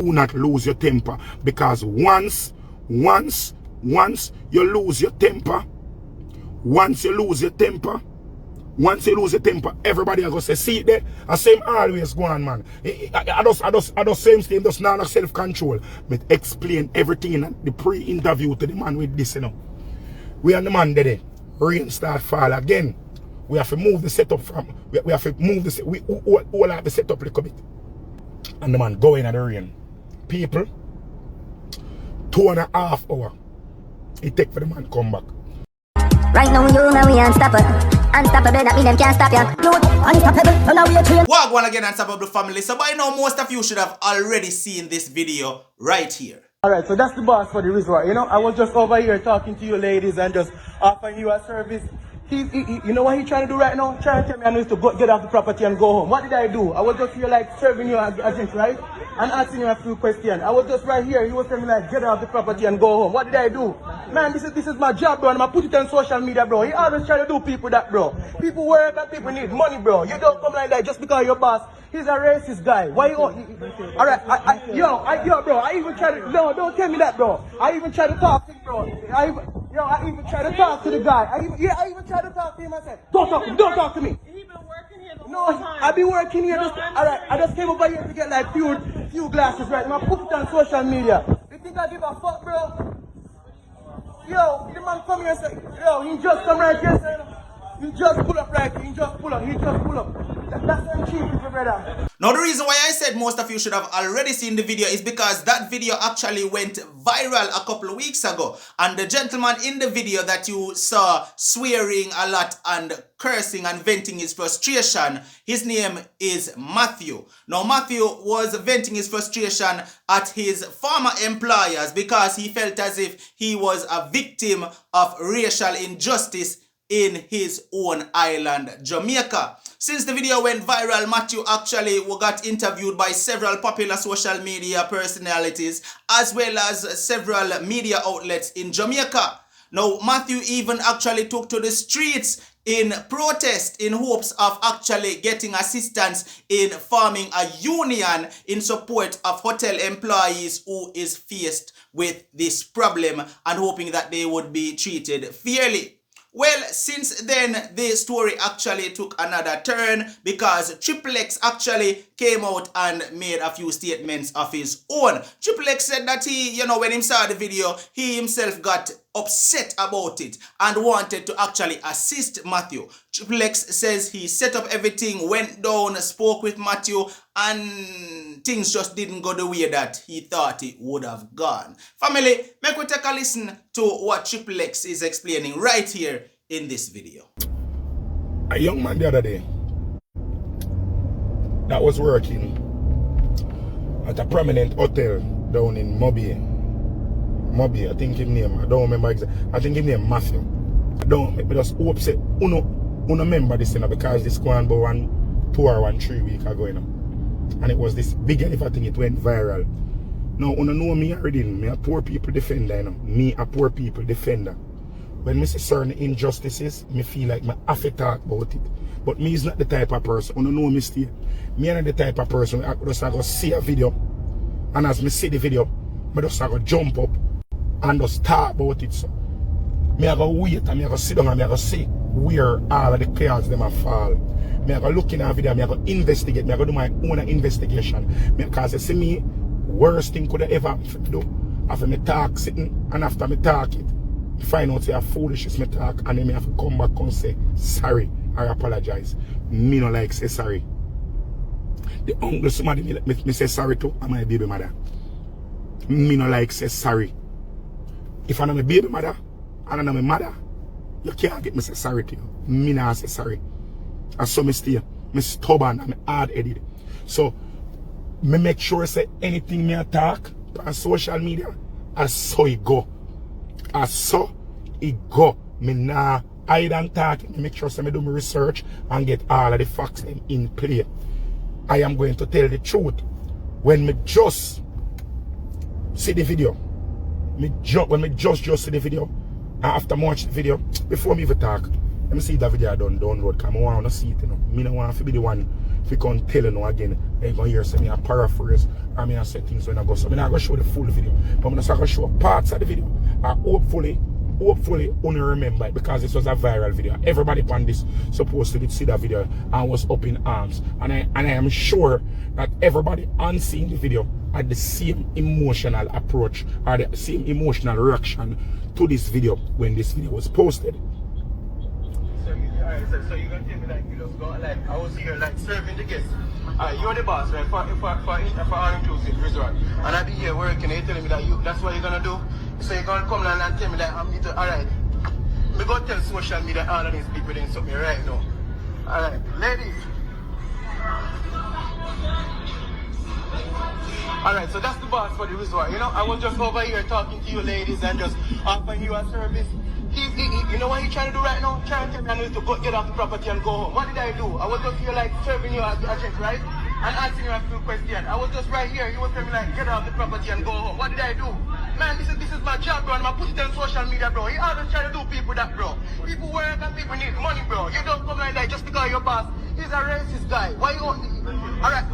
Do not lose your temper, because once you lose your temper, everybody are going to say, see there, I same always go on, man. I just same thing, just not self-control. But explain everything in the pre-interview to the man with this, you know. We are the man there. Rain start fall again. We have to move the setup from, we have to move the, we all have the setup a little bit. And the man go in at the rain. People, 2.5 hours. It take for the man come back. Right now, you know we unstoppable. Unstoppable, that mean them can't stop you. Unstoppable, so now we are trained. Welcome again, Unstoppable family. So by now, most of you should have already seen this video right here. Alright, so that's the boss for the resort. You know, I was just over here talking to you ladies and just offering you a service. You know what he trying to do right now? Trying to tell me I need to get off the property and go home. What did I do? I was just here like serving you as this, right? And asking you a few questions. I was just right here. He was telling me like get off the property and go home. What did I do? Man, this is my job, bro. And I put it on social media, bro. He always try to do people that, bro. People work and people need money, bro. You don't come like that just because your boss. He's a racist guy. Why you? Alright, yo, bro. I even try to. No, don't tell me that, bro. I even try to talk to him, bro. I even try to talk to the guy. I even try to talk to him. I said, don't talk to me. Don't talk to me. He been working here the No, whole time. I be working here. Alright, I just came over here to get like few glasses, right? And I put it on social media. You think I give a fuck, bro? Yo, the man come here and say, yo, he just come right here, say, he just pull up right here. He just pull up. That's what I'm cheap, brother. Now, the reason why I said most of you should have already seen the video is because that video actually went viral a couple of weeks ago. And the gentleman in the video that you saw swearing a lot and cursing and venting his frustration, his name is Matthew. Now, Matthew was venting his frustration at his former employers because he felt as if he was a victim of racial injustice in his own island, Jamaica. Since the video went viral, Matthew actually got interviewed by several popular social media personalities as well as several media outlets in Jamaica. Now, Matthew even actually took to the streets in protest in hopes of actually getting assistance in forming a union in support of hotel employees who is faced with this problem and hoping that they would be treated fairly. Well, since then, the story actually took another turn because Tripple actually came out and made a few statements of his own. Tripple said that he, when he saw the video, he himself got upset about it and wanted to actually assist Matthew. Tripple says he set up everything, went down, spoke with Matthew, and things just didn't go the way that he thought it would have gone. Family, make we take a listen to what Tripple is explaining right here in this video. A young man the other day that was working at a prominent hotel down in Mobile, I think his name, I don't remember exactly. I think his name Matthew. I don't remember, just hope say, uno remember this, because this going about 3 weeks ago, And it was this big elephant thing, it went viral. Now, uno know me already, me a poor people defender, Me a poor people defender. When me see certain injustices, me feel like me have to talk about it. But me is not the type of person, uno know me still. Me not the type of person, I just go see a video, and as me see the video, I just go jump up and just talk about it. So, me I go wait and me I go sit down and me I go see where all of the clouds them a fall. Me I go look in a video, me I go investigate, me I go do my own investigation. Because you see me, worst thing could I ever do. After me talk sitting and after me talk it, find out say a foolishness me talk and then me have to come back and say sorry or apologize. Me no like say sorry. The uncle somebody me say sorry to and my baby mother. Me no like say sorry. If I know my baby mother and I know my mother, you can't get me say sorry to you. Me not say sorry. And so me stay, me stubborn and me hard-headed. So me make sure say anything me attack on social media, as so it go. As so it go. Me nah hide and talk. Me make sure say me do my research and get all of the facts in play. I am going to tell the truth. When me just see the video, when me just see the video, and after watch the video, before me even talk, let me see the video I done download, because I want to see it, Me don't want to be the one if you can't tell you again, you're going to hear something, I paraphrase, or I say things when I go. So I'm not going to show the full video, but I'm going to show parts of the video. And hopefully only remember it, because this was a viral video. Everybody on this supposed to see that video and was up in arms. And I am sure that everybody on seeing the video had the same emotional approach or the same emotional reaction to this video when this video was posted. So you're gonna tell me like you just go like I was here like serving the guests. You're the boss, right? For all inclusive resort. And I be here working, and you're telling me that that's what you're gonna do. So you're gonna come down and tell me that I'm need to alright. Me go tell social media all of these people doing something right now. Alright, ladies. Alright, so that's the boss for the resort. You know, I was just over here talking to you ladies and just offering you a service. You know what he's trying to do right now? Trying to tell me I need to get off the property and go home. What did I do? I was just here like serving you a drink, right? And asking you a few questions. I was just right here. You were telling me like get off the property and go home. What did I do? Man, this is my job, bro, and I put it on social media, bro. You always try to do people that, bro. People work and people need money, bro. You don't come like that just because your boss. He's a racist guy. Why you want? Alright,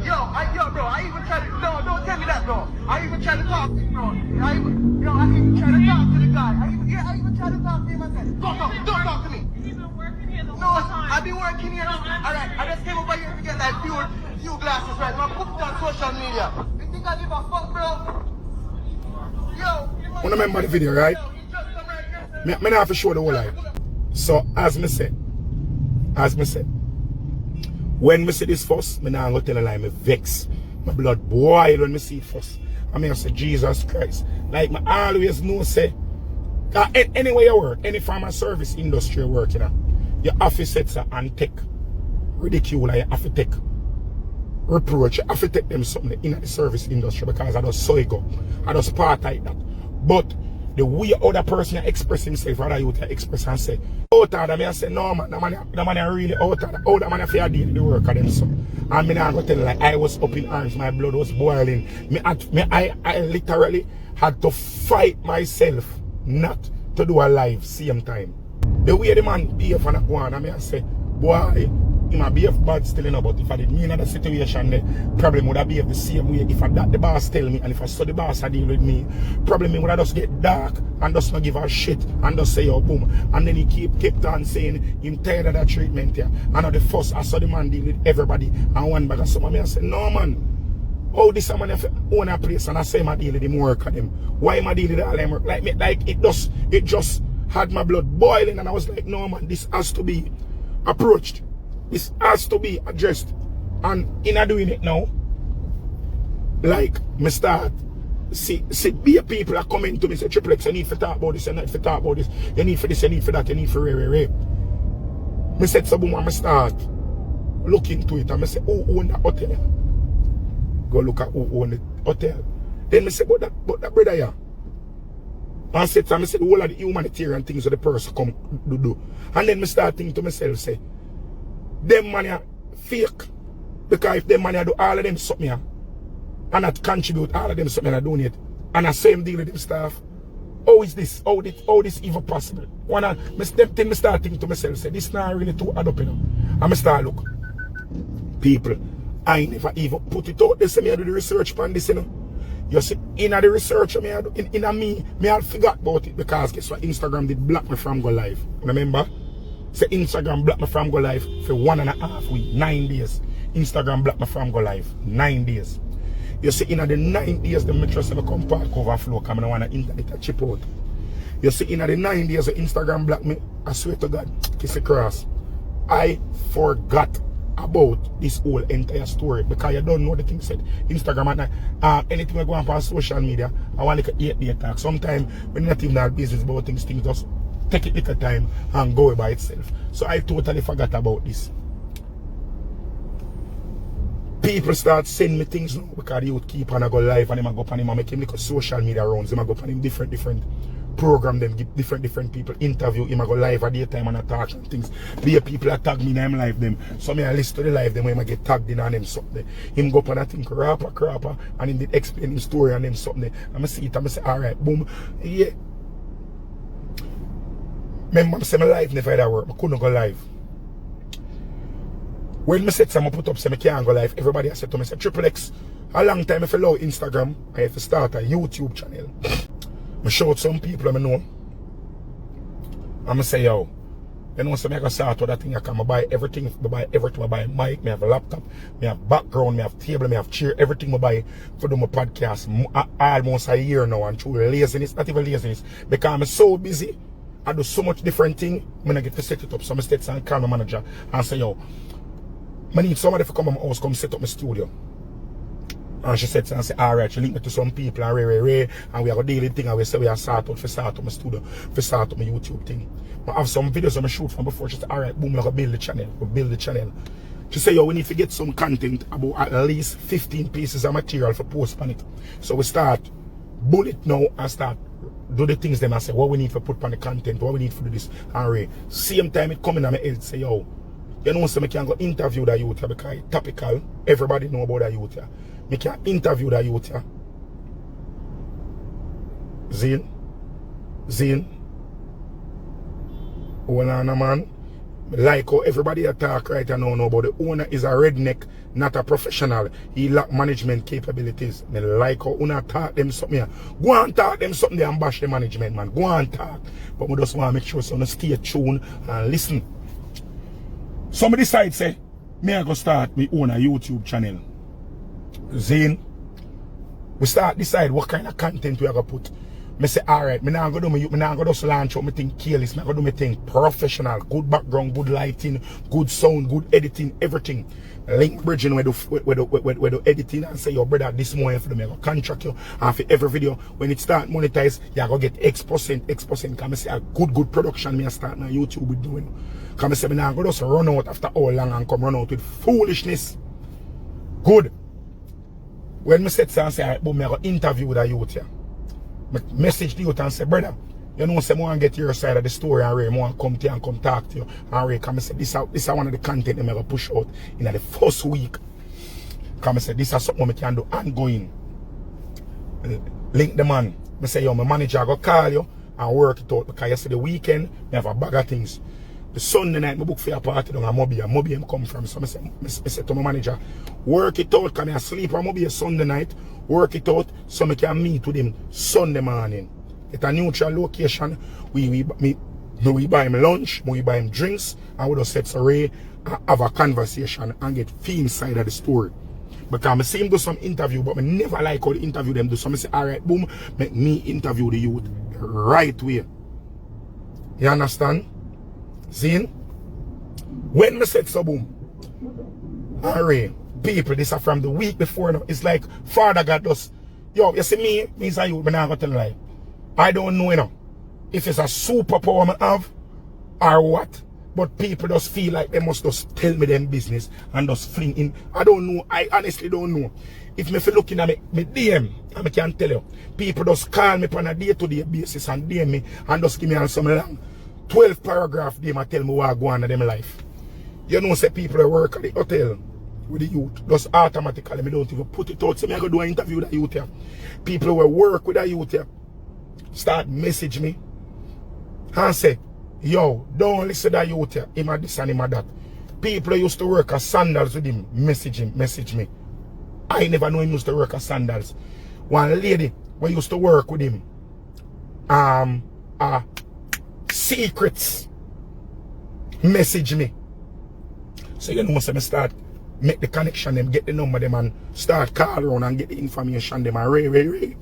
yo, bro. I even try to. No, don't tell me that, bro. I even try to talk to him, bro. I even try to talk to the guy. I even try to talk to him and say, don't talk to me. You've been working here the whole time. I've been working here. Alright, I just came over here to get like few glasses, right? I'm gonna put it on social media. You think I give a fuck, bro? I remember the video, right? Me not have to show the whole life. So as me said, when me see this first, me not gonna tell a lie, me vex. My blood boil when me see it first. I mean I say Jesus Christ. Like me always know say anywhere you work, any farm and service industry you work, you know, you have to set and take ridicule, you have to take reproach, you have to take them something in the service industry, because I just saw it go. I just part like that. But the way other person express himself, rather you can express and say, out of them, I say, no man, the man are really out of that. How the man fear deal the work of them so. And me not go tell like I was up in arms, my blood was boiling. I literally had to fight myself not to do a live same time. The way the man behave on that one, I say, boy, he might behave bad still, you know, but if I did me in that situation, the problem would have behaved the same way. If the boss tell me, and if I saw the boss deal with me, problem would have just get dark and just not give a shit and just say, oh, boom. And then he kept on saying, I'm tired of that treatment here. And at the first, I saw the man deal with everybody. And one bag of some of me, I said, no, man. Oh, this man have own a place, and I say my deal with him work on him. Why am I dealing with all them work? Like it just had my blood boiling, and I was like, no, man, this has to be approached. This has to be addressed. And in doing it now, like me start see be people are coming to me say, Tripple X, you need to talk about this, you need to talk about this, you need for this, you need for that, you need for rape. Me said so boom, and me start look into it, and me say, who own that hotel? Go look at who own the hotel. Then me say, but that brother here. And I said, the whole of the humanitarian things that the person come do. And then me start thinking to myself, say, them money are fake. Because if them money do all of them something here, and not contribute all of them something and donate, and the same deal with them staff, how is this? How this even possible? Me start thinking to myself, say, this not really too add up, you know. And me start look. People, I never even put it out. They say me I do the research on this, you know. You see, in the research me I do, me I forgot about it, because guess what? Instagram did block me from go live. Remember? Say Instagram blocked me from go live for 1.5 weeks, 9 days. Instagram blocked me from go live, 9 days. You see, in the 9 days, the metro said come park overflow, because I don't want the internet to chip out. You see, in the 9 days, the Instagram blocked me, I swear to God, kiss the cross. I forgot about this whole entire story, because you don't know the thing said. Instagram and anything I go on social media, I want like an 8-day talk. Sometimes when you're not even that business about things just take it little time and go by itself. So I totally forgot about this. People start sending me things now, because the youth keep on go live, and them go on him and make him like social media rounds. Them go on him different program, them give different people interview him, go live at the time and attach and things. The people that tag me in them live them. So me I listen to the live them when I get tagged in on them something. Him go up and I think crapper, and him did explain his story and them something. And I see it and I say, alright, boom, yeah. Remember I say my live never had work, I couldn't go live. When I said some put up, say I can't go live, everybody has said to me, say, Triple X, a long time if I allow Instagram, I have to start a YouTube channel. I showed some people I know. I'm say, yo, you know, so I go start with that thing. I can buy everything. I buy everything. I buy a mic, I have a laptop, I have background, I have table, I have chair, everything I buy for do my podcast almost a year now. And through laziness, not even laziness, because I'm so busy. I do so much different thing. When I get to set it up, so I start and call my manager and say, yo, I need somebody to come to my house, come set up my studio. And she said, alright, she linked me to some people and and we have a daily thing and we say we are start out for start up my studio, for start up my YouTube thing. I have some videos I shoot from before. She said, alright, boom, we're gonna build the channel. We'll build the channel. She said, yo, we need to get some content about at least 15 pieces of material for post on it. So we start bullet now and start do the things them and say what we need to put on the content, what we need to do this and same time it coming on my head say, yo, you know, so I can go interview the youth because it's topical. Everybody know about the youth. I can interview the youth. Zine. Owner, man. Like how everybody talk right now know about the owner is a redneck, not a professional. He lack management capabilities. I like how owner talk them something here. Go and talk them something there and bash the management, man. Go and talk. But we just want to make sure so stay tuned and listen. Somebody decide say, me I go start my own YouTube channel. Zane, we start decide what kind of content we are going to put. I say, alright, me now go do me now go just launch out my thing careless. I go do my thing professional, good background, good lighting, good sound, good editing, everything. Link bridging where the editing and say, your brother, this morning for them, I go contract you. And for every video, when it start monetize, you go get X%. Come say a good production me I start on YouTube with doing. Come say me now go just run out after all long and come run out with foolishness. Good. When me set and say, alright, boom, I go interview with a youth here. Message the youth and say, brother, you know, say, I want to get your side of the story and I want to come to you and come talk to you. And come say, this is one of the content I'm going to push out in the first week. Come say, this is something I can do ongoing. Link the man. I say, yo, my manager go call you and work it out because yesterday weekend, I have a bag of things. The Sunday night, I book for a party down at Mobi. I come from. So I say to my manager, work it out, can I sleep on Mobi Sunday night, work it out so I can meet with him Sunday morning. At a neutral location, we buy him lunch, we buy him drinks, and we just set array and have a conversation and get theme side of the story. Because I see him do some interview, but I never like how the interview them do. So I say, alright, boom, make me interview the youth the right way. You understand? Zine, when I said so, boom, alright, people, this are from the week before now. It's like Father God does. Yo, you see me is a youth, but I'm not gonna tell lie. I don't know, you know, if it's a superpower I have or what, but people just feel like they must just tell me them business and just fling in. I don't know, I honestly don't know. If me feel looking at me DM, I can tell you, people just call me on a day-to-day basis and DM me and just give me on some long 12 paragraph them and tell me what go on in them life. You know, say people that work at the hotel with the youth, just automatically, me don't even put it out. So me I go do an interview with the youth here. People who work with the youth here start message me and say, yo, don't listen to the youth here, him a this and him a that. People who used to work at Sandals with him, message me. I never know him used to work at Sandals. One lady who used to work with him, secrets, message me. So you know, so I start make the connection them, get the number them and start call around and get the information them and ray.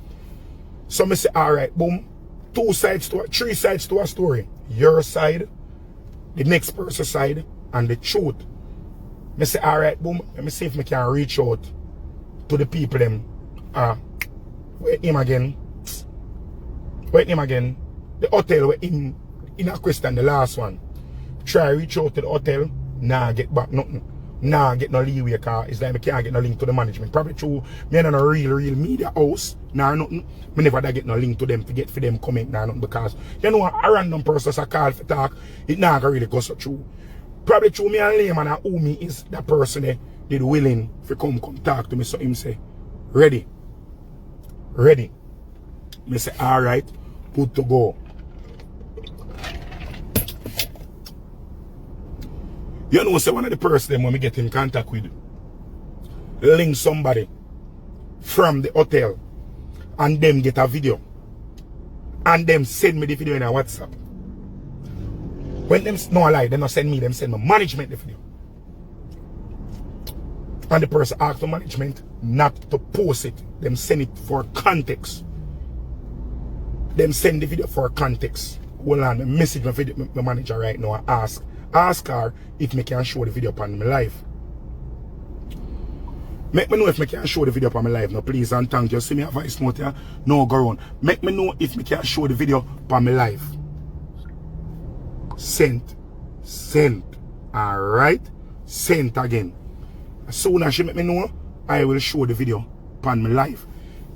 So I say, alright, boom, 3 sides to a story. Your side, the next person's side, and the truth. I say, alright, boom, let me see if I can reach out to the people them. Wait him again. The hotel where in a question, the last one. Try reach out to the hotel, nah get back nothing. Nah get no leeway because it's like I can't get no link to the management. Probably true, me and a real media house, nah nothing. Me never get no link to them to get for them comment nah nothing because you know a random person a call for talk, it nah really go so true. Probably true me and Layman and who me is that person that did willing to come talk to me. So him say, ready. Me say, alright, good to go. You know, say one of the person when we get in contact with, link somebody from the hotel and them get a video and them send me the video in a WhatsApp. When them, no lie, they not send me, them send my management the video. And the person asked the management not to post it. Them send it for context. Them send the video for context. Hold on, I message my manager right now and ask her if me can show the video upon my live. Make me know if me can show the video upon my live now, please, and thank you. See me a voice note here? No, go on. Make me know if me can show the video upon my live. Sent. Alright? Sent again. As soon as she make me know, I will show the video upon my live.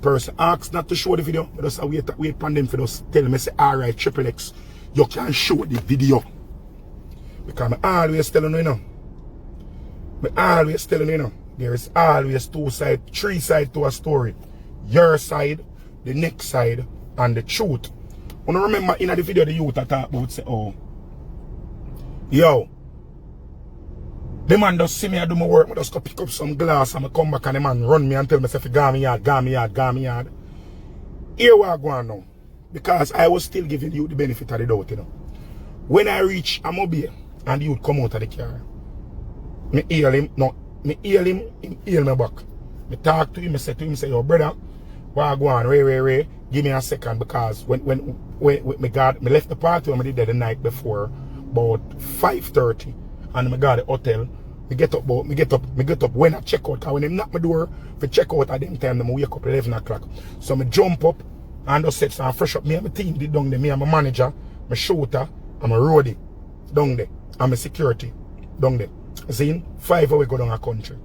Person asks not to show the video, but just wait upon them for just tell me say, alright, Triple X, you can show the video. Because I always telling you, there is always three sides to a story. Your side, the next side, and the truth. When I remember in the video the youth I talk about say, oh, yo, the man just see me I do my work, I just go pick up some glass and I come back and the man run me and tell me say, go me yard. Here we are going now. Because I was still giving you the benefit of the doubt, you know. When I reach Amobia and the youth come out of the car, me hear him, he hear me back. Me talk to him, I say to him, say, yo, brother, why go on, Ray, give me a second, because when me left the party when I did that the night before, about 5:30, and I got the hotel. Me get up when I check out, because when they knock my door for check out at them time, I wake up 11 o'clock. So I jump up and just set and fresh up. Me and my team did down there, me and my manager, my shooter, and my roadie down there, and my security down there. See, 5 hours go down a country.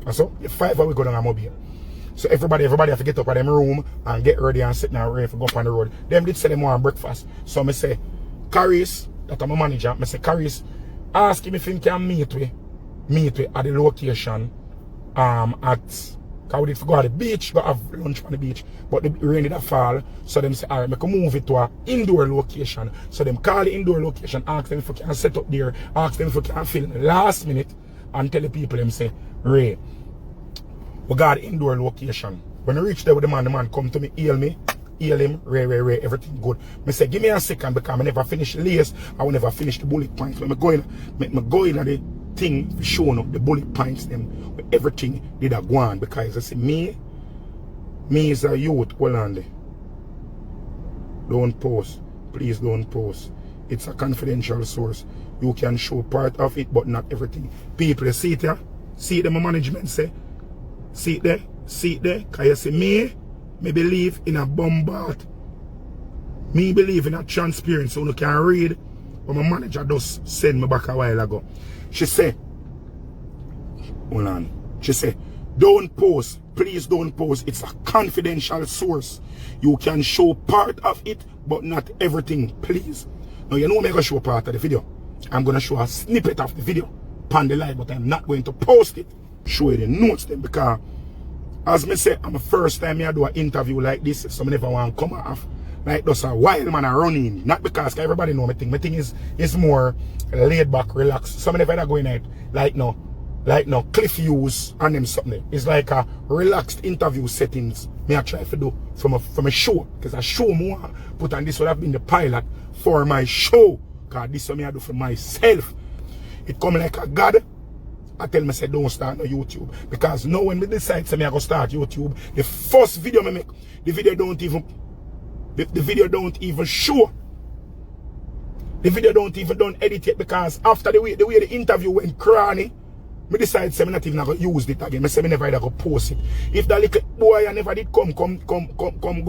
And so, 5 hours go down a mobile. So everybody have to get up at them room and get ready and sit down ready to go up on the road. Them did say them want breakfast. So I say, Caris, that I'm a manager, I say, Caris, ask him if he can meet with at the location at, because we did go at the beach, go have lunch on the beach, but the rain did fall, so them say, alright, I can move it to an indoor location. So them call the indoor location, ask them if we can set up there, ask them if we can film last minute, and tell the people them say, Ray, we got the indoor location. When I reach there with the man come to me, hail him, Ray, everything good. I say, give me a second, because I never finish the lace, I will never finish the bullet points. When I go in at the thing showing up the bullet points them, everything did a go on, because I say, me is a youth, hold on there. Don't post, please don't post. It's a confidential source. You can show part of it, but not everything. People, see it here? See it, my management say? See it there? Because you say, me believe in a bombard. Me believe in a transparency, so you can read. But my manager just sent me back a while ago. She said, hold on. She said, don't post. Please don't post. It's a confidential source. You can show part of it, but not everything, please. Now, you know I'm going to show part of the video. I'm going to show a snippet of the video upon the live, but I'm not going to post it. Show you the notes then, because as me say, I'm the first time I do an interview like this, so I never want to come off like those a wild man are running. Not because everybody know my thing. My thing is more laid back, relaxed. Some never go in it like no cliff views and them something. It's like a relaxed interview settings. Me I try to do from a show, because a show more put on this would have been the pilot for my show. Because this one I do for myself. It come like a God. I tell me say don't start no YouTube, because now when me decide say me I go start YouTube, the first video me make, the video don't even show. The video don't even edit it, because after the way the interview went cranny, me decide say me not even going to use it again. Me say me never go post it. If that little boy I never did come go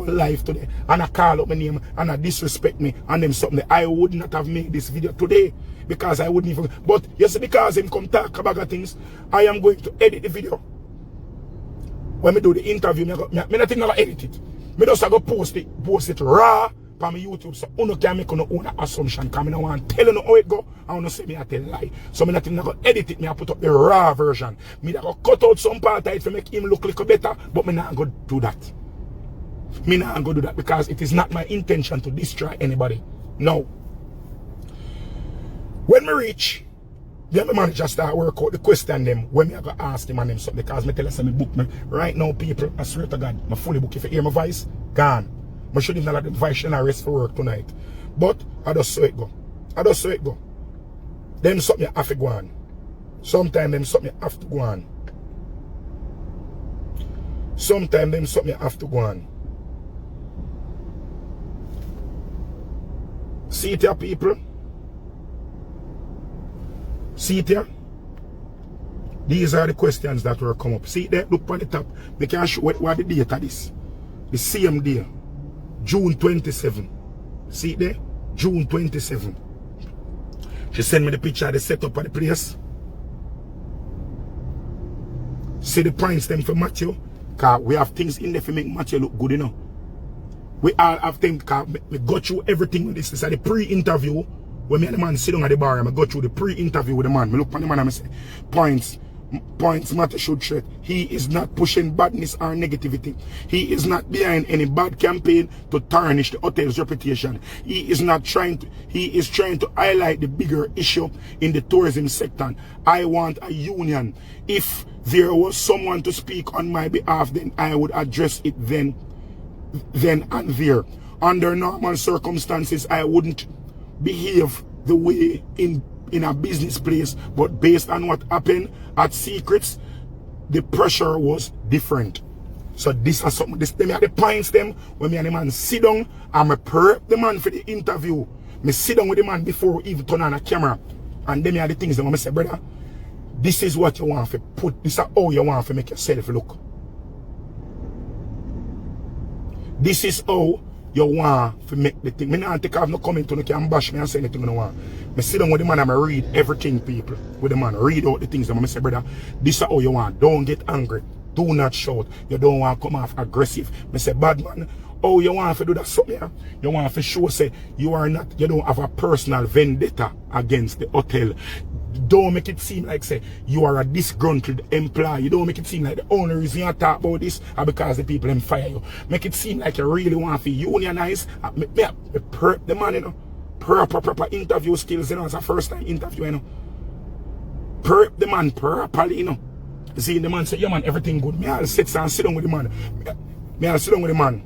live today and I call up my name and I disrespect me and them something, I would not have made this video today, because I wouldn't even. But you see, because him come talk about things, I am going to edit the video. When me do the interview, me not even edit it. Me just go post it raw on my YouTube, so you can make no own assumption, because I don't want to tell you how it go, I want to say me I tell lie. So me not even go edit it, me I put up the raw version. Me go cut out some part of it to make him look a little better, but me not go do that. Me not go do that, because it is not my intention to destroy anybody. No. When me reach Then the manager start work out the question them when me I go ask him and them something because me tell us me book me. Right now, people, I swear to God, I fully book. If you hear my voice, gone. I should even let the voice and I rest for work tonight. But I just saw it go. I just saw it go. Them something have to go on. Sometimes them something have to go on. Sometimes them something have to go on. See it here, people. See it here. These are the questions that will come up. See there, look on the top. We can show what the date of this. The same day, June 27. See it there? June 27. She sent me the picture of the setup of the place. See the points them for Matthew. Because we have things in there to make Matthew look good, you know. We all have things, because we go through everything with this. This is the pre-interview. When me and the man sit down at the bar, I go through the pre-interview with the man. I look at the man and I say, points Matthew should tread. He is not pushing badness or negativity. He is not behind any bad campaign to tarnish the hotel's reputation. He is trying to highlight the bigger issue in the tourism sector. I want a union. If there was someone to speak on my behalf, then I would address it then and there. Under normal circumstances, I wouldn't behave the way in a business place, but based on what happened at Secrets, the pressure was different. So this is something, them are the points them when me and the man sit down and I prep the man for the interview. Me sit down with the man before we even turn on a camera, and them are the things that I say, brother, this is what you want to put, this is how you want to make yourself look. This is how you want to make the thing. Me not take off no comment to no can bash me and say anything I don't want. Me sit down with the man and I read everything, people. With the man, read out the things and I say, brother, this is how you want. Don't get angry. Do not shout. You don't want to come off aggressive. Me say, bad man, oh, you want to do that something here? You want to show say you don't have a personal vendetta against the hotel. Don't make it seem like say you are a disgruntled employee. You don't make it seem like the only reason you talk about this are because the people them fire you. Make it seem like you really want to unionize. Me prep the man, you know. Proper interview skills, you know. It's a first time interview, you know. Prep the man properly, you know. See the man say, yeah man, everything good. I'll sit down with the man. I'll sit down with the man.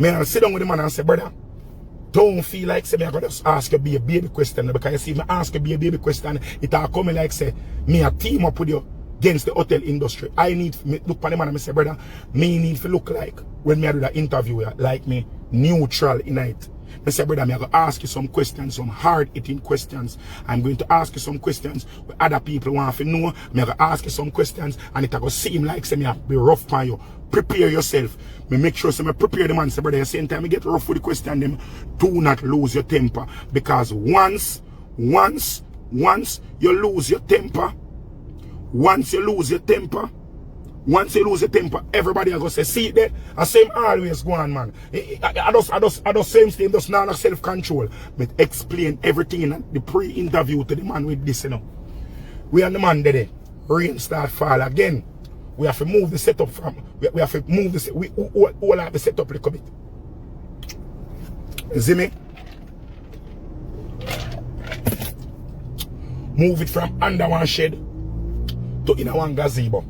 I'll sit down with the man and say, brother, don't feel like say me I gotta just ask you be a baby question, because you see if I ask you be a baby question, it'll come like say me a team up with you against the hotel industry. I need me look at the man and say, brother, me need to look like when me I do that interview like me neutral in it. I say, brother, I'm going to ask you some questions, some hard-hitting questions. I'm going to ask you some questions where other people want to know. I'm going to ask you some questions, and it's going to seem like say me be rough for you. Prepare yourself. Me make sure me prepare the man. Say, brother, at the same time, you get rough with the question, them, do not lose your temper. Because once you lose your temper, once you lose your temper, everybody are going to say, see there, the same always go on, man. I just same thing, just not self-control. But explain everything in the pre-interview to the man with this, you know. We are the man there. Rain start fall again. We have to move the setup from, we have to move the, we all have the setup a little bit. You see me? Move it from under one shed to in a one gazebo.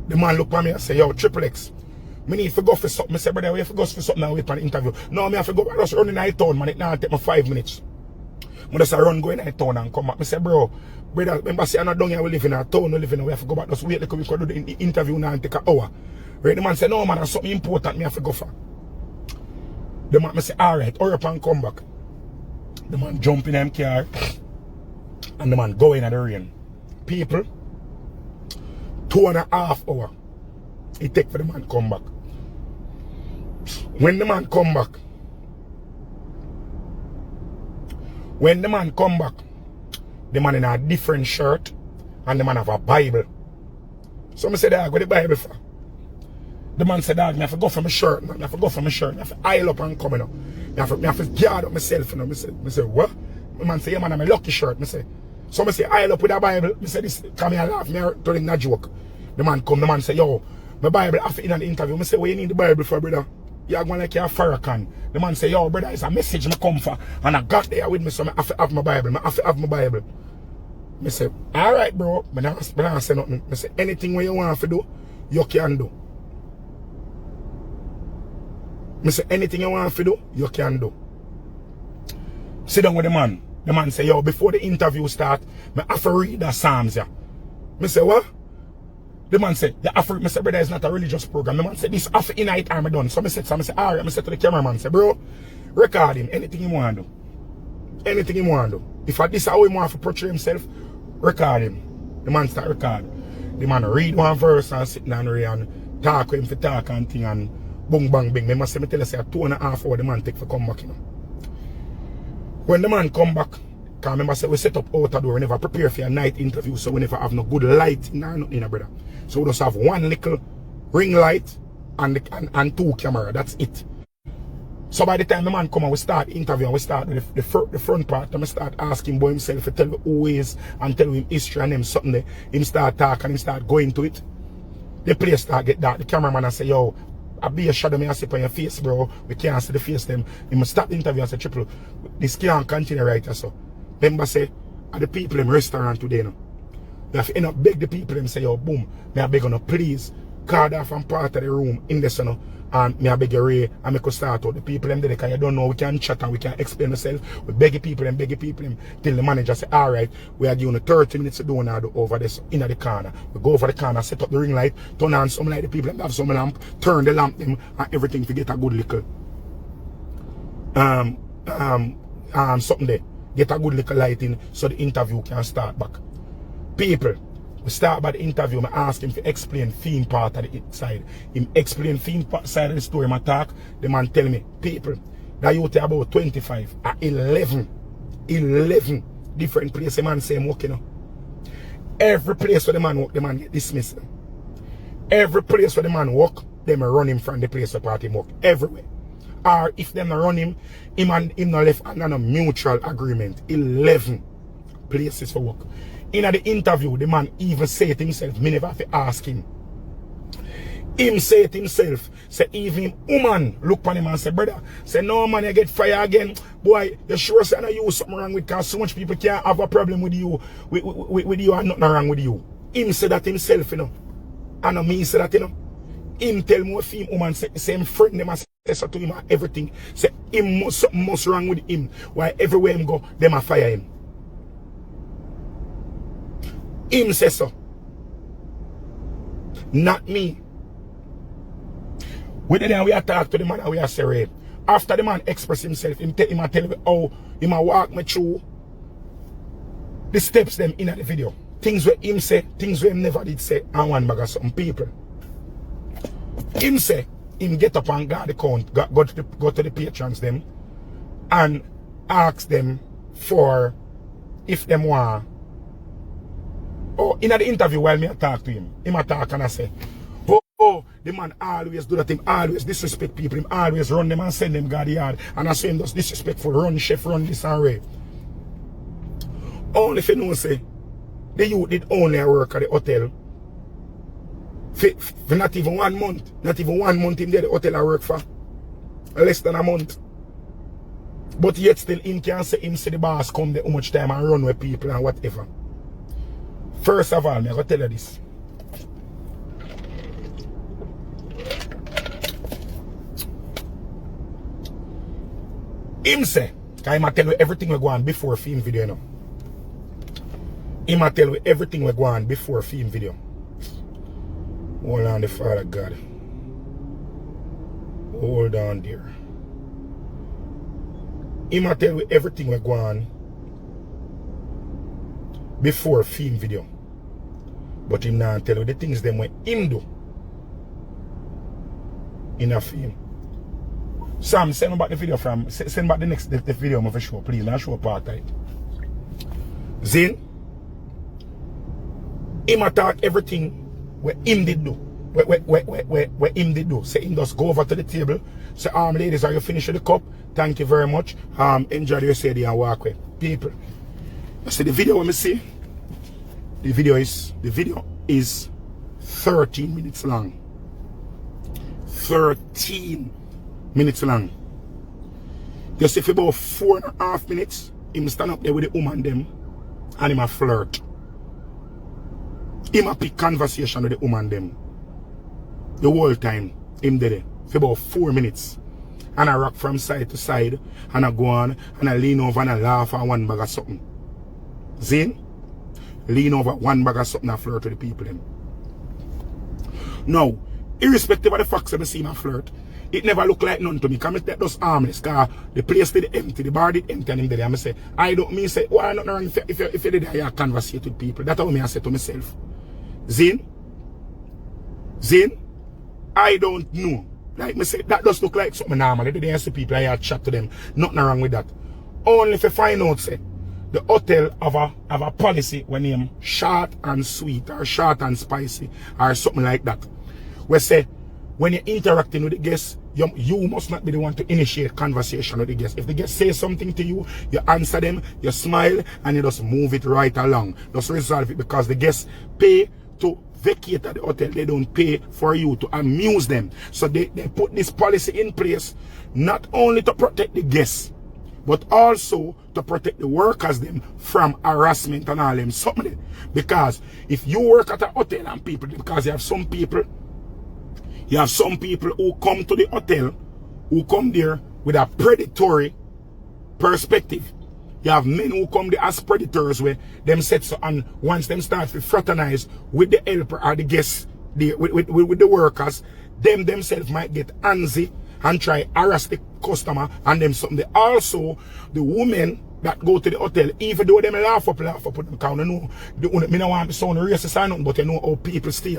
The man look at me and say, yo, Triple X, me need to go for something. I say, brother, we have to go for something and wait for the interview. No, me have to go, I just run in the town, man. It now take me 5 minutes. I just run go in the town and come back. I say, bro, brother, remember say I'm not down here, we live in a town, we live in, we have to go back, just wait, like we could do the interview now and take an hour. Right? The man say, no man, there's something important me have to go for. The man say, alright, hurry up and come back. The man jump in him car and the man go in at the rain. People, 2.5 hours it take for the man come back. When the man come back, the man in a different shirt and the man have a Bible. So I said, dog, what the Bible for? The man said, dog, I have to go for my shirt, man. I have to go for my shirt. I have to aisle up and come, you know. I have to guard up myself, you know. I say, what? The man say, yeah, man, I'm a lucky shirt. I say, so I say, aisle up with a Bible. I say, this, come here and laugh. I told him a joke. The man come, the man say, yo, my Bible after in an interview. I say, what you need the Bible for, brother? You're going like you're a Farrakhan. The man say, yo, brother, it's a message I come for. And I got there with me, so I have to have my Bible. I have to have my Bible. I say, alright bro, but I say nothing. I say, anything where you want to do, you can do. I say, anything you want to do, you can do. Sit down with the man. The man say, yo, before the interview start, I have to read the Psalms, yeah. I say, what? The man say, I say, brother, it's not a religious program. The man say, this after in night I'm done. So I say, alright, I say to the cameraman, say, bro, record him, anything you want to do. Anything he want to do. If this is how he want to portray himself, record him. The man start record. The man read one verse and sit down and talk with him for talk and thing and boom bang bing. Me must tell you say 2.5 hours the man take for come back, you know. When the man come back, because remember say we set up out the door, we never prepare for a night interview, so we never have no good light in our nothing, brother. So we just have one little ring light and 2 camera, that's it. So by the time the man come and we start interview and we start with the front part, and we start asking boy himself to tell me who he is and tell him history and him something there. Him start talk and him start going to it. The place start get dark. The cameraman and say, yo, I be a shadow me I see on your face, bro. We can't see the face them. He must stop the interview and say, Triple, this can't continue right here, so. Remember say, are the people in restaurant today now? They have to end up beg the people and say, yo, boom, may I beg on please, card off from part of the room in this, you know. And me I beg you Ray and make us start out the people them there because you don't know we can chat and we can explain ourselves. We beg the people them till the manager say, alright, we are giving you 30 minutes to do now over this in the corner. We go over the corner, set up the ring light, turn on some light, the people them have some lamp, turn the lamp them and everything to get a good little something there. Get a good little lighting so the interview can start back. People, we start by the interview, I ask him to explain theme part of the side. Him explain theme side of the story, I talk, the man tell me, people, that you tell about 25 at 11 different places the man say I'm working on. Every place where the man work, the man get dismissed. Every place where the man work, them run him from the place where party work. Everywhere. Or if them run him and him not left under a mutual agreement. 11 places for work. In the interview, the man even say it himself, me never have to ask him. Him say it himself, say even woman look on him and say, brother, say no man, you get fired again. Boy, you sure say I know you something wrong with, because so much people can't have a problem with you, with you and nothing wrong with you. Him say that himself, you know. I know me say that, you know. Him tell more film woman say same friend them say so to him and everything. Say him something must wrong with him. Why everywhere him go, them a fire him. Him say so. Not me. We then we talk to the man and we are say, after the man express himself, him tell me how him a walk me through the steps them in the video. Things where him say, things where him never did say, and one bag of some people. Him say, him get up and guard the account, go to the patrons them and ask them for if them want. Oh, in the interview while me talk to him a talk and I say, oh, the man always do that, him always disrespect people, him always run them and send them God the yard, and I say him does disrespectful, run chef, run this and way. Only if you know say, the youth did only work at the hotel for not even 1 month. Not even 1 month in there the hotel I work for. Less than a month. But yet still him can say him see the boss come there how much time and run with people and whatever. First of all, I'm going to tell you this. Him say, because I'm going to tell you everything we go on before film video, you know. Him going to tell you everything we go on before film video. Hold on, the Father God. Hold on there. Him going to tell you everything we go on before film video. But him not tell you the things them when him do in a film. Sam, send me back the video from send back the video for sure, please. I'll show part of it. Then him attack everything where him did do. Where him did do. Say him just go over to the table. Say, ladies, are you finished with the cup? Thank you very much. Enjoy your stay and walk away. People. I see the video when me see. The video is 13 minutes long. 13 minutes long. Just if about 4.5 minutes, him stand up there with the woman them and him a flirt. Him a pick conversation with the woman them. The whole time, him did it. For about 4 minutes. And I rock from side to side. And I go on. And I lean over and I laugh at one bag of something. Zin? Lean over one bag of something and flirt with the people them. Now, irrespective of the facts that I see my flirt, it never look like none to me. Because I take those harmless. Because the place did empty. The bar did empty. And him did it. And I say, I don't mean say, why not wrong if you did that, you conversate with people. That's how I say to myself. Zin? Zin? I don't know. Like me say, that does look like something normal. They didn't see people, I chat to them. Nothing wrong with that. Only if you find out, say, the hotel have a policy when name short and sweet or short and spicy or something like that. We say, when you're interacting with the guests, you must not be the one to initiate conversation with the guests. If the guests say something to you, you answer them, you smile, and you just move it right along. Just resolve it because the guests pay to vacate at the hotel. They don't pay for you to amuse them. So they put this policy in place not only to protect the guests, but also to protect the workers them from harassment and all them something. Because if you work at a hotel and people, because you have some people who come to the hotel, who come there with a predatory perspective. You have men who come there as predators where them set so, and once them start to fraternize with the helper or the guests, with the workers, them themselves might get antsy and try harass the customer and them something. Also, the women that go to the hotel, even though them laugh up with them, because you know, me don't want to sound racist or nothing, but you know how people stay.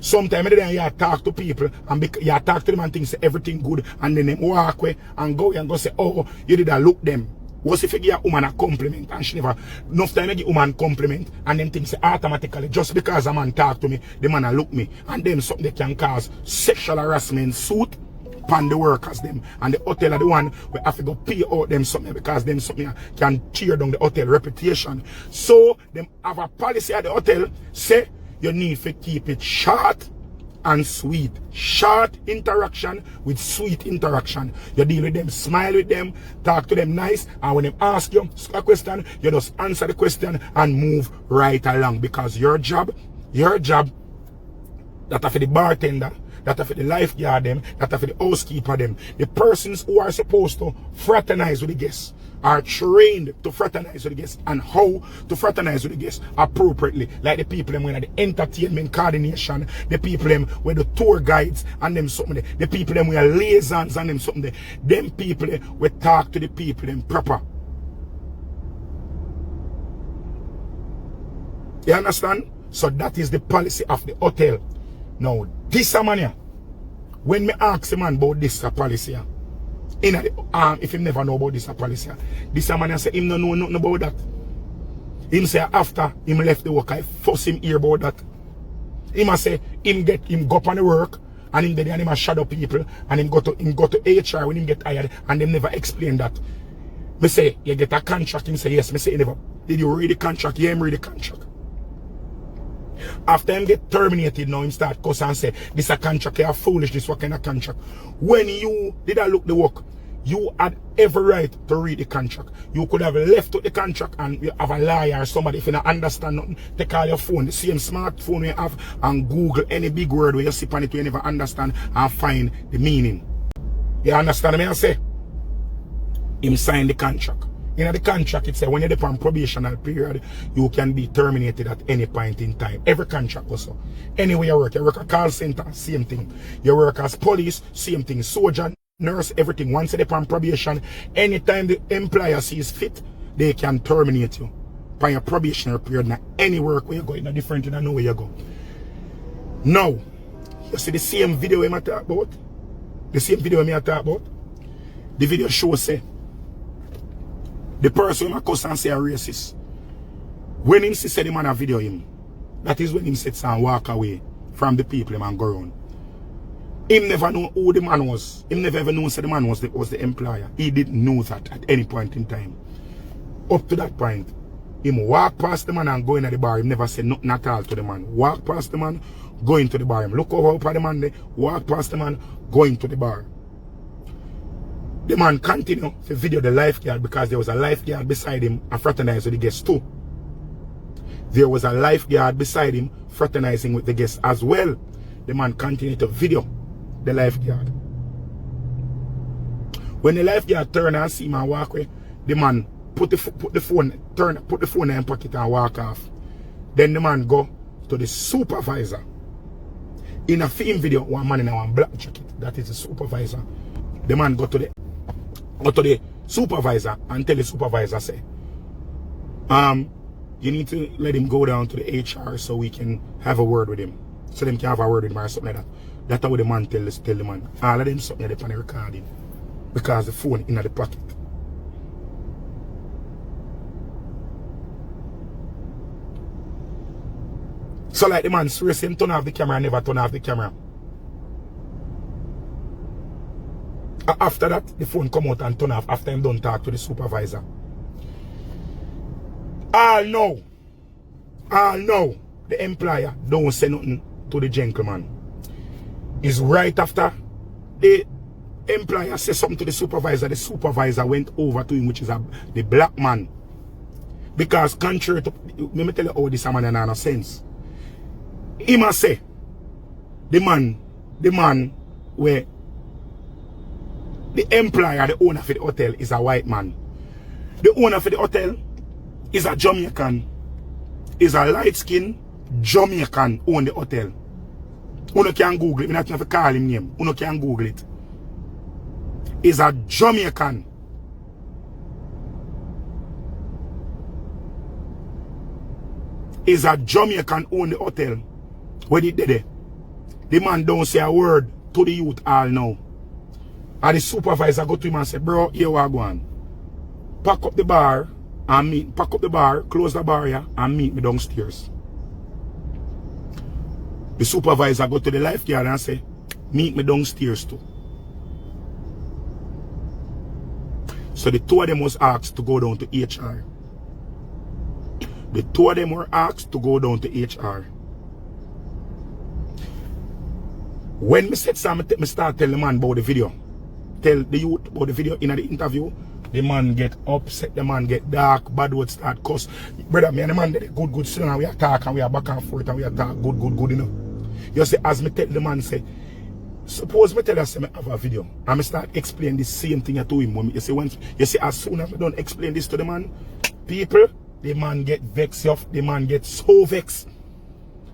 Sometimes you talk to people and you talk to them and think say everything good, and then them walk away and go say, oh, you did a look them. What if you give a woman a compliment and she never, enough time you give a woman compliment and them things automatically, just because a man talk to me, the man a look me, and them something they can cause sexual harassment suit upon the workers them, and the hotel are the one we have to go pay out them something because them something can tear down the hotel reputation. So them have a policy at the hotel, say you need to keep it short and sweet. Short interaction with sweet interaction. You deal with them, smile with them, talk to them nice, and when they ask you a question, you just answer the question and move right along. Because your job, that are for the bartender, that are for the lifeguard them, that are for the housekeeper them, the persons who are supposed to fraternize with the guests are trained to fraternize with the guests and how to fraternize with the guests appropriately. Like the people them with the entertainment coordination, the people them with the tour guides and them something, the people them with liaisons and them something, them people will talk to the people them proper. You understand? So that is the policy of the hotel. Now, this man here, when me ask a man about this policy, in the, if him never know about this policy, this man say him no know nothing about that. Him say after him left the work, I force him hear about that. Him say him go up on the work and him there and him shadow people and him go to HR when him get hired and them never explain that. Me say you get a contract, him say yes. Me say never. Did you read the contract? Yeah, him read the contract. After him get terminated, now him start cuss and say, this a contract, you are foolish, this what kind of contract. When you did I look the work, you had every right to read the contract. You could have left with the contract and you have a lawyer or somebody, if you don't understand nothing, take all your phone, the same smartphone you have, and Google any big word where you see on it you never understand and find the meaning. You understand me I say? Him sign the contract. In the contract, it says when you're on probational period, you can be terminated at any point in time. Every contract also. Anywhere you work at call center, same thing. You work as police, same thing. Soldier, nurse, everything. Once you're on probation, anytime the employer sees fit, they can terminate you. By your probationary period, now any work where you go, it's not different, you don't know where you go. Now, you see the same video I talk about? The same video I talk about? The video shows say, the person who cuss and say a racist, when him say the man a video him, that is when him sits and walk away from the people him and go around. Him never know who the man was. Him never ever know say the man was the employer. He didn't know that at any point in time. Up to that point, him walk past the man and go into the bar. Him never said nothing at all to the man. Walk past the man, go into the bar. Him look over up at the man there, walk past the man, go into the bar. The man continued to video the lifeguard because there was a lifeguard beside him and fraternized with the guests too. There was a lifeguard beside him fraternizing with the guests as well. The man continued to video the lifeguard. When the lifeguard turned and see man walk away, the man put the phone in his pocket and walk off. Then the man go to the supervisor. In a film video, one man in a one black jacket, that is the supervisor. The man go to the supervisor and tell the supervisor, say, you need to let him go down to the HR so we can have a word with him. So them can have a word with him or something like that. That's how the man tell the man. All of them something like that on the recording. Because the phone in the pocket. So like the man seriously him turn off the camera and never turn off the camera. After that, the phone come out and turn off after him done talk to the supervisor. All know, the employer don't say nothing to the gentleman. It's right after the employer said something to the supervisor went over to him, which is the black man. Because contrary to, let me tell you how this man has no sense. He must say, the man where the employer, the owner for the hotel is a white man. The owner for the hotel is a Jamaican. Is a light-skinned Jamaican own the hotel. Uno can Google it. We not have to call him name. Uno can Google it. Is a Jamaican. Is a Jamaican own the hotel. What did they? The man don't say a word to the youth all now. And the supervisor go to him and say, bro, here we are going. Pack up the bar and meet. Pack up the bar, close the bar here, and meet me downstairs. The supervisor go to the lifeguard and say, meet me downstairs too. So the two of them was asked to go down to HR. The two of them were asked to go down to HR. When me said something, me start telling the man about the video. Tell the youth about the video in the interview. The man get upset, the man get dark, bad words start cuss. Brother, me and the man get good still and we are talk and we are back and forth and we are talk good, you know. You see, as me tell the man say, suppose me tell us I have a video and me start explain the same thing to him. You see, as soon as I don't explain this to the man, people, the man get vexed off, the man get so vexed.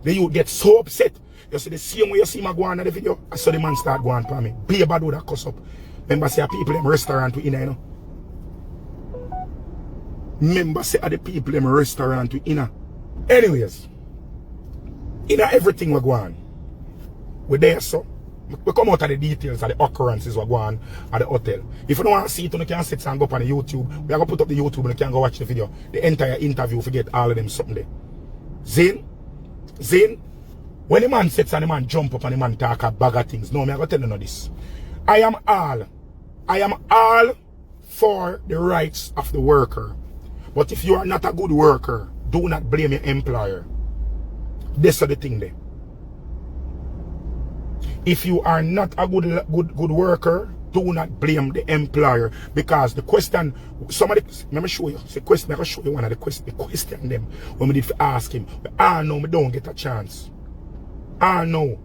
The youth get so upset. You see the same way you see me go on in the video, I saw the man start going for me. Be a bad word that cuss up. Remember say people in restaurant we in there, you know. Remember say the people in restaurant we in there. Anyways, in everything we go on. We're there so. We come out of the details of the occurrences we go on at the hotel. If you don't want to see it, you can sit and go up on the YouTube. We are going to put up the YouTube and you can go watch the video. The entire interview, forget all of them something there. Zane, when the man sits and the man jump up and the man talk a bag of things. No, I'm going to tell you this. I am all for the rights of the worker. But if you are not a good worker, do not blame your employer. This is the thing there. If you are not a good worker, do not blame the employer. Because the question, somebody, let me show you. The question, I can show you one of the question them when we did ask him. I know me don't get a chance. I know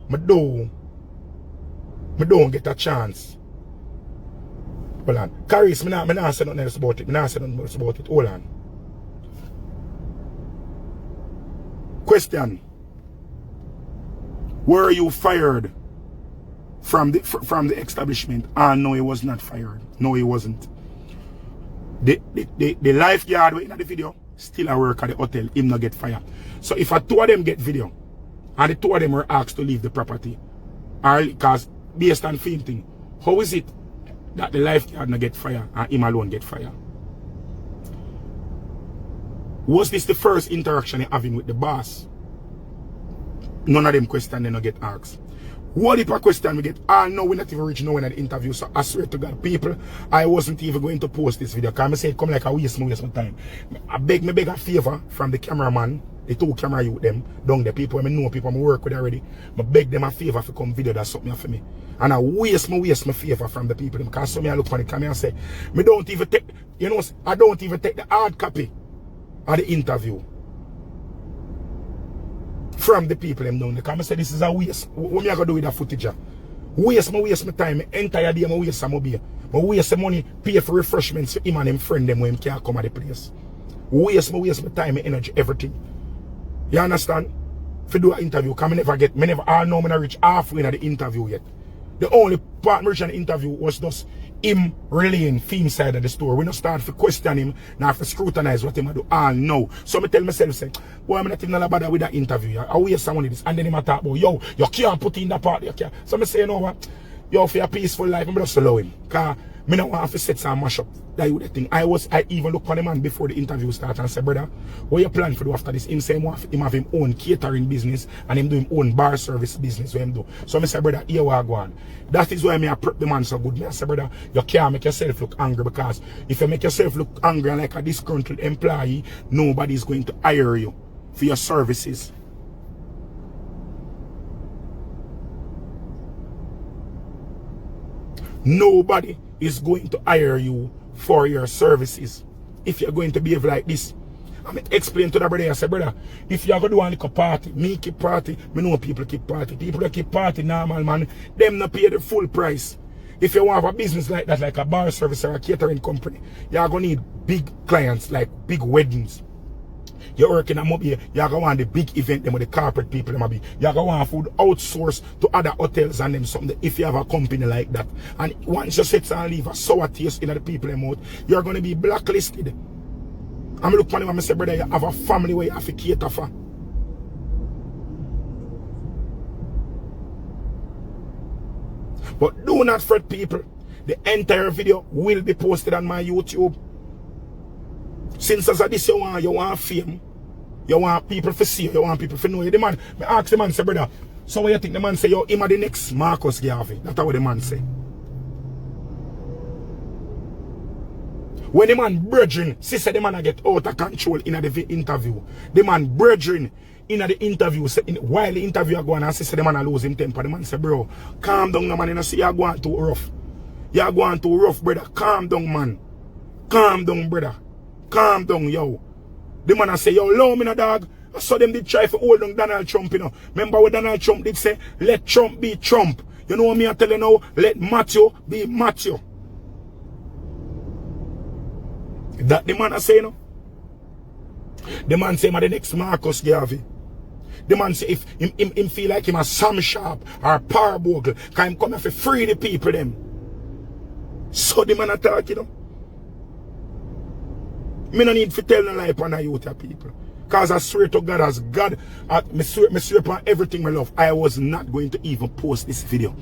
me don't get a chance. Hold on. Caris, me not say nothing else about it. Me not say nothing else about it. Hold on. Question. Were you fired from the establishment? No, he was not fired. No, he wasn't. The lifeguard in the video still a work at the hotel. Him not get fired. So if a two of them get video and the two of them were asked to leave the property, or because based on film thing, how is it that the lifeguard not get fired and him alone get fired? Was this the first interaction you're having with the boss? None of them questions they not get asked. What if a question we get? No, we're not even reaching no one at the interview. So I swear to God, people, I wasn't even going to post this video. Because I say it come like a waste my time. I beg a favor from the cameraman, the two camera youth them, down the people I know people I work with already. I beg them a favor to come video that's something for me. And I waste my favor from the people because some I look on the camera and say, I don't even take the hard copy of the interview. from the people them down there. Because I say this is a waste. What me I gonna do with that footage? Waste my time, entire day, I waste my beer. I waste money, pay for refreshments for him and him friend them when him can't come at the place. Waste my time, my energy, everything. You understand? If you do an interview, because me never all know me not reach halfway in the interview yet. The only part me reach in the interview was just him relaying theme side of the story. We don't start to question him, now to scrutinize what him do all know. So I tell myself, say, boy, I'm not even bother with that interview. I waste some money this. And then him talk about, yo, you can't put in that part. You can't. So I say, you know what? Yo, for a peaceful life, I'm just allow him. Because I don't want to set some mash up. That was the thing. I even look on the man before the interview started and said, brother, what you plan for do after this? Him say him have his own catering business and him do his own bar service business. What him do. So I say, brother, here we go on. That is why I prep the man so good. I say, brother, you can't make yourself look angry, because if you make yourself look angry and like a disgruntled employee, nobody is going to hire you for your services. Nobody is going to hire you for your services if you're going to behave like this. I'm explain to the brother, I say, brother, if you're going to do a little party, me keep party, me know people keep party. People that keep party normal, man, them not pay the full price. If you want a business like that, like a bar service or a catering company, you're going to need big clients, like big weddings. You're working at Mobile, you're going to want the big event them with the corporate people. You're going to want food outsourced to other hotels and them something if you have a company like that. And once you sit and leave a sour taste in the people them out, you're going to be blacklisted. I'm looking at him and say, brother, you have a family where you have to cater for. But do not fret, people. The entire video will be posted on my YouTube. Since as this you want fame, you want people to see you, want people to know you. The man, I ask the man, say, brother, so what you think the man say, yo, him are the next Marcus Garvey? That's what the man say. When the man brethren, sister the man I get out of control in the interview. The man brethren in the interview, while the interview are going and sister the man I lose him temper. The man say, bro, calm down, no man, you see you're going too rough. You're going too rough, brother. Calm down, man. Calm down, brother. Calm down, yo. The man I say, yo, love me no dog. I saw them did try to hold on Donald Trump, you know. Remember what Donald Trump did say? Let Trump be Trump. You know what me I tell you now? Let Matthew be Matthew. That the man I say, you know? The man say, I'm the next Marcus Garvey. The man say, if him feel like him a Sam Sharp or a Parbogle, because him come here to free the people, them. So the man attack, you know? Me no need to tell no lie upon the youth of people. Because I swear to God, as God, me swear upon everything I love, I was not going to even post this video.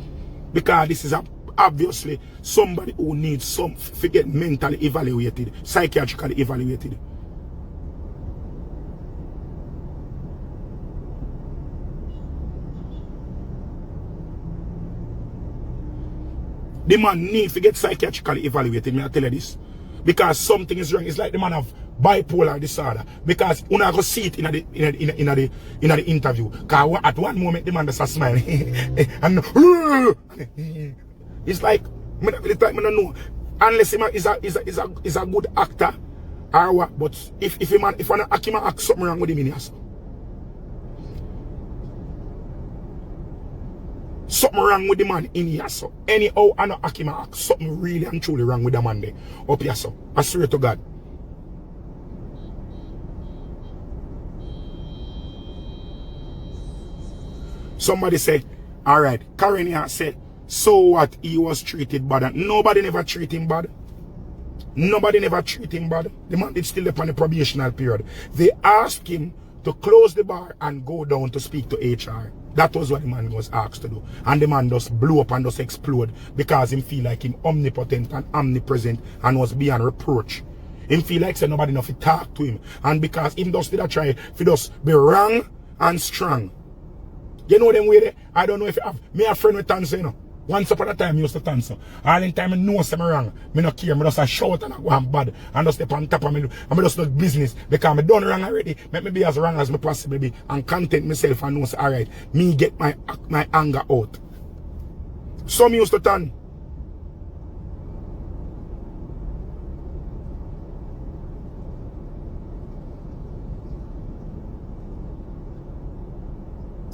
Because this is obviously somebody who needs some to get mentally evaluated, psychiatrically evaluated. The man needs to get psychiatrically evaluated, may I tell you this? Because something is wrong. It's like the man have bipolar disorder. Because you're not going to see it in the interview. Because at one moment the man just smile. And it's like, I don't know. Unless he is a good actor or what. But if a man act something wrong with him in here. Something wrong with the man in here, so anyhow, I know Akima act something really and truly wrong with the man there. Up here, so I swear to God. Somebody said, alright, Karen here said, so what, he was treated bad. Nobody never treat him bad. Nobody never treat him bad. The man did still up on the probational period. They asked him to close the bar and go down to speak to HR. That was what the man was asked to do. And the man just blew up and just explode because him feel like him omnipotent and omnipresent and was beyond reproach. Him feel like say nobody enough to talk to him. And because him just did a try to just be wrong and strong. You know them way there? I don't know if you have. Me a friend with Tansa, you know. Once upon a time, I used to Tansa. All in time, I know I'm wrong. I don't care. I just a shout and I go and bad. And just step on top of me. I just do business. Because I done wrong already. Let me be as wrong as I possibly be. And content myself and know, say, alright, me get my anger out. Some used to turn.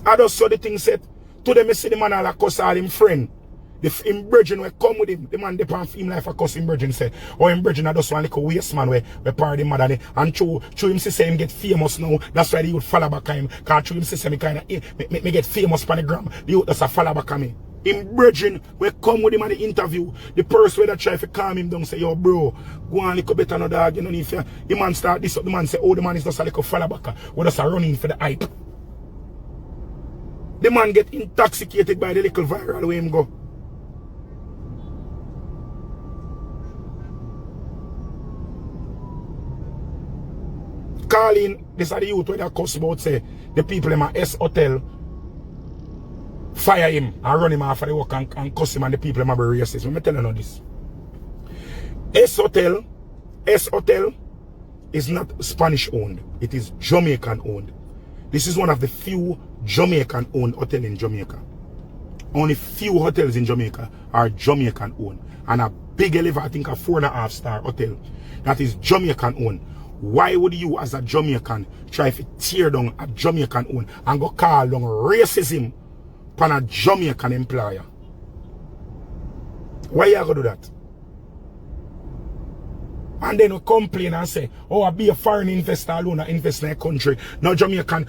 I just saw the thing said. To them, I see the man all cuss all him friend. Him brethren will come with him. The man depend him life a cuss him brethren say. Or him brethren are just one little waste man where party mother and through him say him get famous now. That's why the youth follow back on him. Cause through him say me kinda me get famous on the gram. The youth just a follow back on me. Him brethren will come with him at the interview. The person that try to calm him down say, yo bro, go on little better no dog. You know if the man start this up, the man say, oh the man is just a little follow back. We're just a running for the hype. The man get intoxicated by the little viral way him go. Calling, this are the youth where they cuss about say the people in my S hotel fire him and run him off of the work and cuss him and the people in my be racist. Let me tell you this. S hotel is not Spanish owned. It is Jamaican owned. This is one of the few Jamaican owned hotels in Jamaica. Only few hotels in Jamaica are Jamaican owned. And a big elevator, I think a 4.5-star hotel that is Jamaican owned. Why would you as a Jamaican try to tear down a Jamaican owned and go call down racism upon a Jamaican employer? Why you gonna do that? And then we complain and say, oh, I be a foreign investor alone and invest in a country. No Jamaican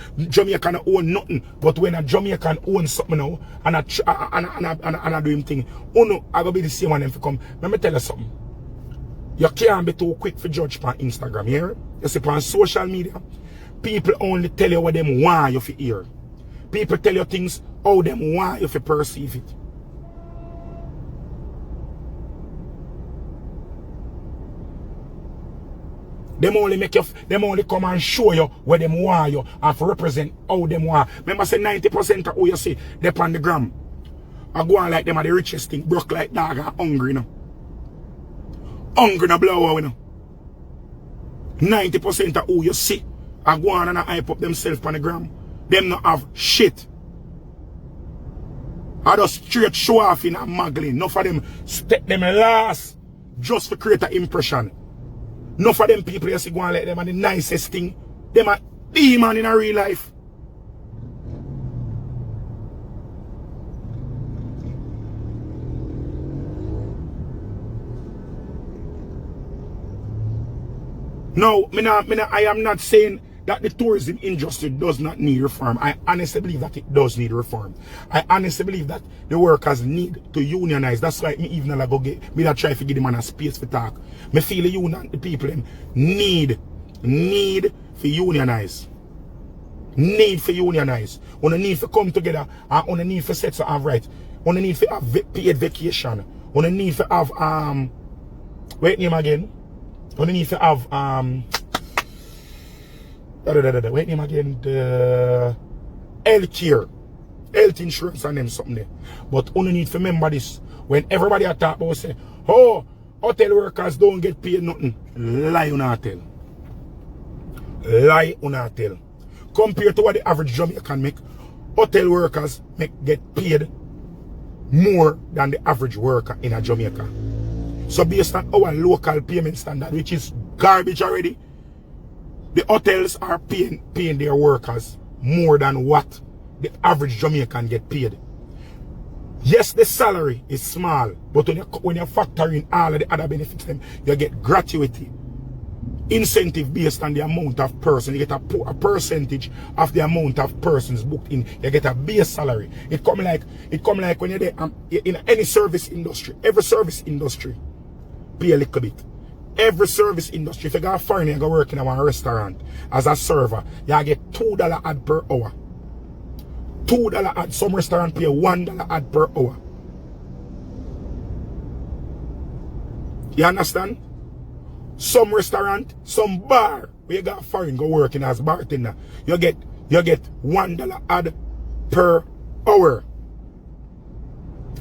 own nothing. But when a Jamaican owns something now and I do him thing, oh no, I gonna be the same one if you come. Let me tell you something. You can't be too quick for judge on Instagram, you hear? You see, on social media, people only tell you what them want you to hear. People tell you things how them want you to perceive it. Them only come and show you what them want you and for represent how them want. Remember say 90% of who you see they on the gram. I go on like them are the richest thing, broke like dog and hungry, you know. Hungry no blow, you know. 90% of who you see are go on and hype up themselves on the gram. Them not have shit. I just straight show off in a muggling. Enough of them step them last just to create an impression. Enough of them people you see go on like them are the nicest thing. Them are demon in a real life. No, I am not saying that the tourism industry does not need reform. I honestly believe that it does need reform. I honestly believe that the workers need to unionize. That's why me even go get me that try to give them a space for talk. Me feel the union, the people need for unionize. Need for unionize. On need to come together and on need for set something right. On need for have paid vacation. On need for have wait name again. On need to have wait name again, the health insurance and them something there. But only need to remember this. When everybody talk about say, oh, hotel workers don't get paid nothing. Lie on a tell. Lie on a tell. Compared to what the average Jamaican make, hotel workers get paid more than the average worker in a Jamaica. So based on our local payment standard, which is garbage already, the hotels are paying their workers more than what the average Jamaican get paid. Yes, the salary is small, but when you factor in all of the other benefits, them you get gratuity, incentive based on the amount of person. You get a percentage of the amount of persons booked in. You get a base salary. It come like when you're there in any service industry, every service industry pay a little bit. Every service industry, if you got a foreigner and go work in a restaurant as a server, you get $2 ad per hour. $2 ad. Some restaurant pay $1 ad per hour. You understand? Some restaurant, some bar where you got a foreign go working as bartender, you get $1 ad per hour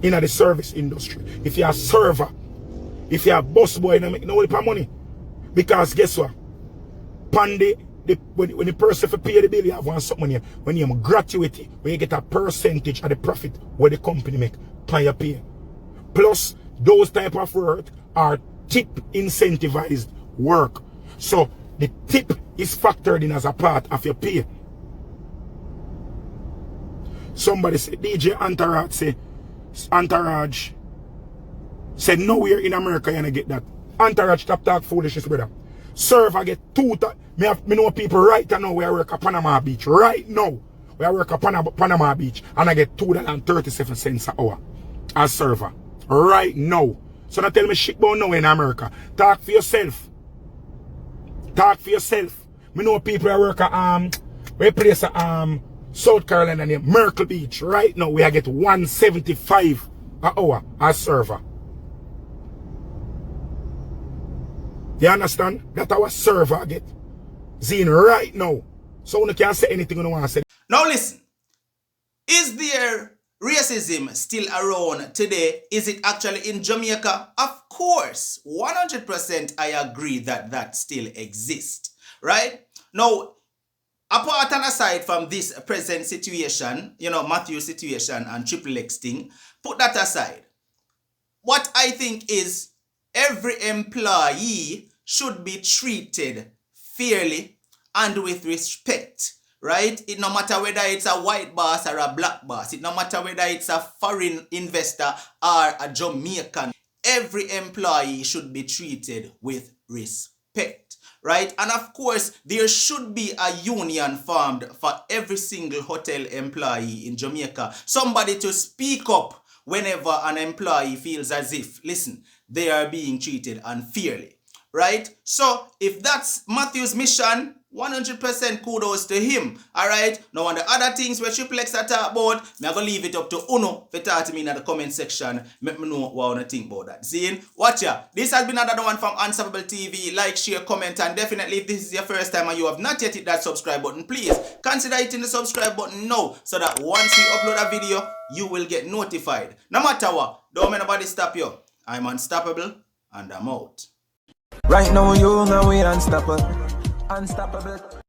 in the service industry. If you're a server, if you're a bus boy, you don't make no money. Because guess what? When the person for pay the bill, you have one something money. When you have a gratuity, where you get a percentage of the profit where the company make pan your pay. Plus, those type of work are tip incentivized work. So the tip is factored in as a part of your pay. Somebody said, DJ Entourage said nowhere in America you gonna get that. Entourage stop talk foolishness, brother. Serve I get me know people right now where I work at Panama Beach. Right now. Where I work at Panama Beach and I get $2.37 an hour as server. Right now. So don't tell me shit about now in America. Talk for yourself. Talk for yourself. Me know people who work at where place at South Carolina named Myrtle Beach. Right now we get $1.75 an hour as server. You understand? That our server get Zine right now. So you can't say anything you don't want to say. Now listen. Is there racism still around today? Is it actually in Jamaica? Of course. 100% I agree that still exists. Right? Now, apart and aside from this present situation, you know, Matthew's situation and Triple X thing, put that aside. What I think is every employee should be treated fairly and with respect, right? It no matter whether it's a white boss or a black boss, it no matter whether it's a foreign investor or a Jamaican, every employee should be treated with respect, right? And of course, there should be a union formed for every single hotel employee in Jamaica. Somebody to speak up whenever an employee feels as if, listen, they are being treated unfairly, right? So if that's Matthew's mission, 100% kudos to him, alright? Now on the other things where Triple X are talk about, I'm going to leave it up to Uno to talk to me in the comment section. Let me know what you think about that. See? Watch ya. This has been another one from Unstoppable TV. Like, share, comment, and definitely if this is your first time and you have not yet hit that subscribe button, please consider hitting the subscribe button now so that once we upload a video, you will get notified. No matter what, don't let nobody stop you. I'm unstoppable and I'm out. Right now you know we unstoppable. Unstoppable.